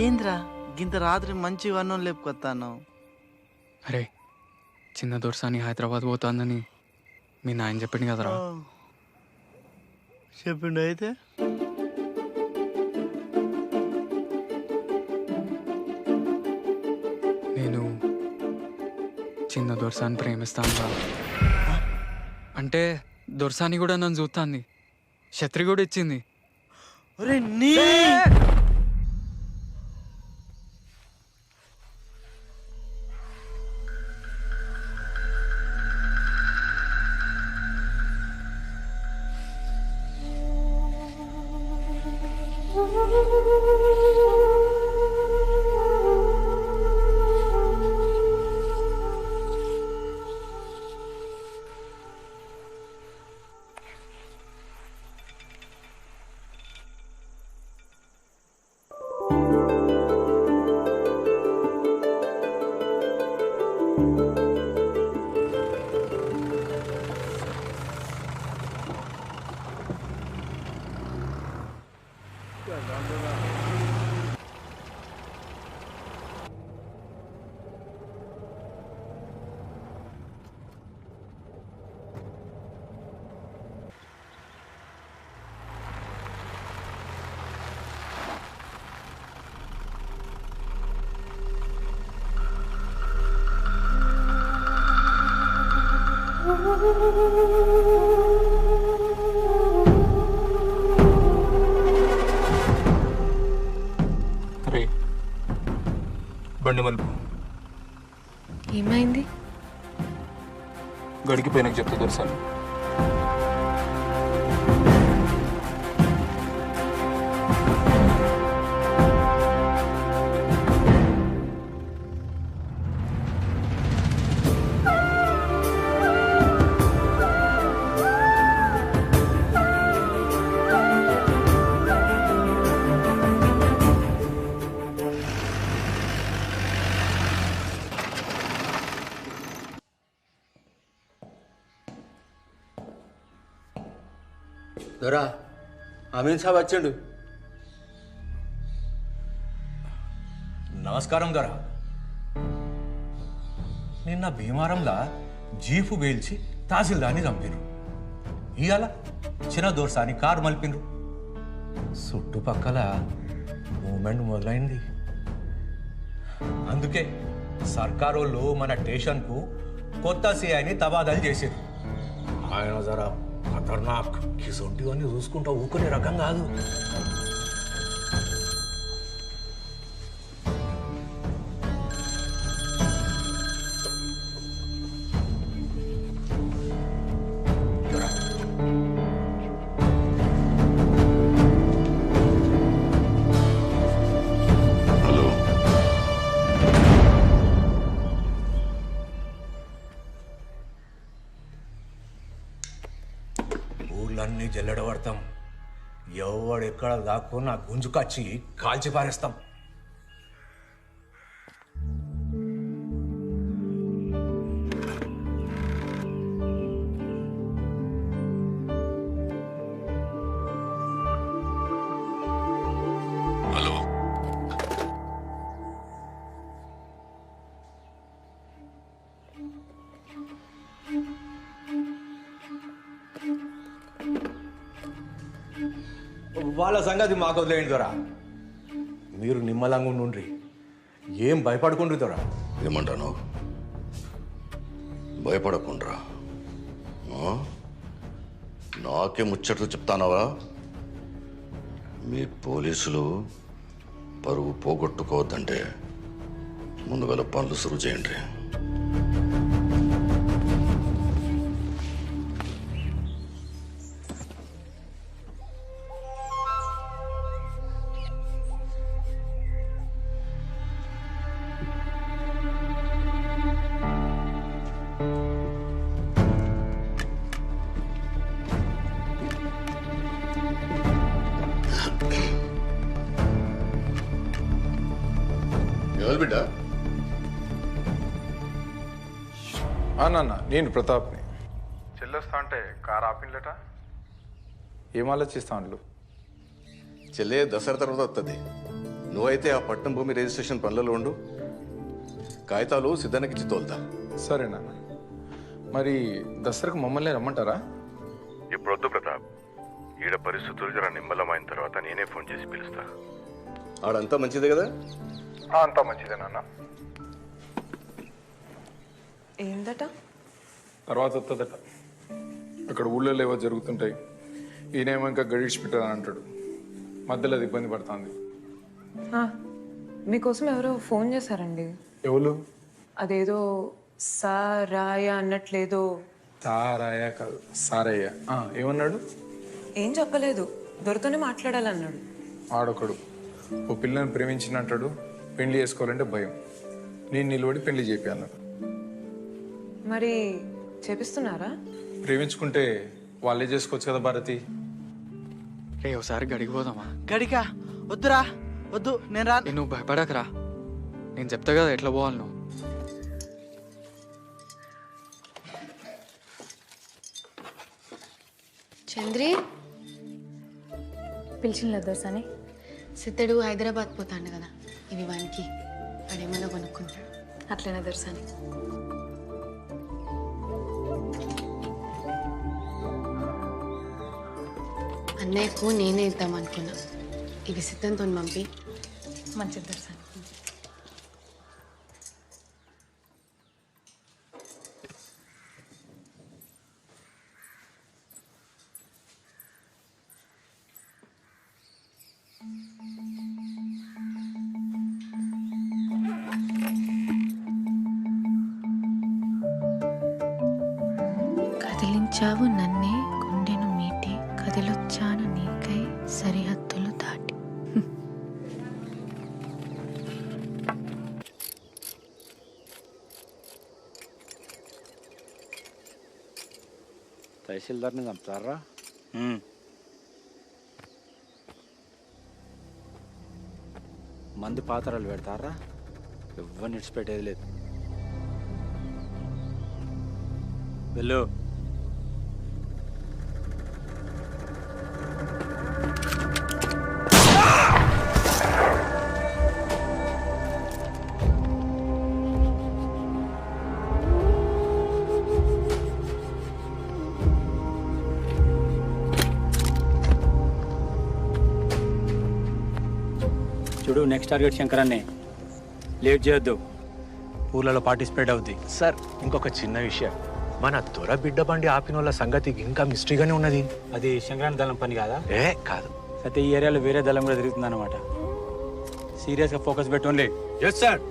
ఏంద్రా గింత రాత్రి మంచి వన్నం లేపుకొస్తాను. అరే చిన్న దొరసాని హైదరాబాద్ పోతుందని మీ నాయన చెప్పింది కదరా. చెప్పిండు అయితే నేను చిన్న దొరసాని ప్రేమిస్తాను రా. అంటే దొరసాని కూడా నన్ను చూస్తాంది, ఛత్రి కూడా ఇచ్చింది. ఒరే నీ రే బండి మలుపు ఏమైంది? గడికిపోయినాక చెప్తా దొరసాను. దొరా అమీన్ సాబ్ వచ్చిండు. నమస్కారం దొర. నిన్న భీమారంలా జీపు వేల్చి తహసీల్దార్ని చంపినరు. ఇవాళ చిన్న దోర్సాని కారు మలిపినరు. చుట్టుపక్కల మూమెంట్ మొదలైంది. అందుకే సర్కారోళ్ళు మన స్టేషన్కు కొత్త సిఐని తబాదలు చేశారు. ఆయన జరా ఖతర్నాక్, కిసొంటివన్నీ చూసుకుంటా ఊకునే రకం కాదు. ఊళ్ళన్నీ జల్లెడబడతాం. ఎవడెక్కడ దాక్కున్నా గుంజుకొచ్చి కాల్చి పారేస్తాం. హలో, వాళ్ళ సంగతి మాకు వదిలేయండి దొరా. మీరు నిమ్మలంగా ఉండ్రి, ఏం భయపడుకుండ్రి దొరా. ఏమంటాను? భయపడకుండా నాకే ముచ్చట్లు చెప్తానవా? మీ పోలీసులు పరువు పోగొట్టుకోవద్దంటే ముందుగా పనులు సురువు చేయండి. ఎవరు బిడ్డ? నాన్న నేను ప్రతాప్ని. చెల్లొస్తా అంటే కారు ఆపిన్లట. ఏం ఆలోచిస్తా అండ్లు? చెల్లె దసరా తర్వాత వస్తుంది. నువ్వైతే ఆ పట్టం భూమి రిజిస్ట్రేషన్ పనులలో ఉండు, కాగితాలు సిద్ధానికి తోలుతా. సరే నాన్న. మరి దసరాకు మమ్మల్ని రమ్మంటారా? ఇప్పుడొద్దు ప్రతాప్. ఈడ పరిస్థితులు జర నిమ్మలమైన తర్వాత నేనే ఫోన్ చేసి పిలుస్తా. ఆడంతా మంచిదే కదా? అంతా మంచిదే నాన్న. ఏందట? తర్వాత వస్తుందట. అక్కడ ఊళ్ళో ఏవో జరుగుతుంటాయి. ఈయనేమో ఇంకా గడిచి పెట్టారని అంటాడు. మధ్యలో అది ఇబ్బంది పడుతుంది. మీకోసం ఎవరో ఫోన్ చేశారండి. ఎవరు? అదేదో సారాయ అన్నట్లేదో. సారయ్య కాదు, సారయ్య. ఏమన్నాడు? ఏం చెప్పలేదు, దొరతోనే మాట్లాడాలన్నాడు. ఆడొకడు ఓ పిల్లని ప్రేమించినట్టాడు, పెళ్లి చేసుకోవాలంటే భయం. నేను నిలబడి పెళ్లి చేయాలన్నాడు. మరి చేపిస్తున్నారా? ప్రేమించుకుంటే వాళ్ళే చేసుకోవచ్చు కదా భారతి. రే ఒకసారి గడికి పోదామా? గడికా వద్దురా, వద్దు, నేను రా. నువ్వు భయపడకరా, నేను చెప్తా కదా ఎట్లా పోవాలి నువ్వు. చంద్రి పిలిచిన దోసని సిద్ధడు హైదరాబాద్ పోతాడు కదా, ఇవి వానికి వాడేమన్నా కొనుక్కుంటాడు. అట్లనే దొరసని. అన్నయ్యకు నేనే ఇద్దాం అనుకున్నా, ఇవి సిద్ధంతో పంపి. మంచిది దొరసని. కదిలించావు నన్నే గుండెను మీటి, కదిలొచ్చాను నీకై సరిహద్దులు దాటి. తహసీల్దార్ని చంపుతారా? మందు పాత్రలు పెడతారా? ఎవరిని విడిచిపెట్టేది లేదు. వెళ్ళు. చూడు, నెక్స్ట్ టార్గెట్ శంకరాన్నే. లేట్ చేయొద్దు, ఊర్లలో పార్టిసిపేట్ అవుద్ది. సార్, ఇంకొక చిన్న విషయం, మన దొర బిడ్డ బండి ఆపిన వాళ్ళ సంగతి ఇంకా మిస్టరీగానే ఉన్నది. అది శంకరాన్ని దళం పని కాదా? కాదు. అయితే ఈ ఏరియాలో వేరే దళం కూడా తిరుగుతుంది అనమాట. సీరియస్గా ఫోకస్ పెట్టి ఓన్లీ. Yes sir.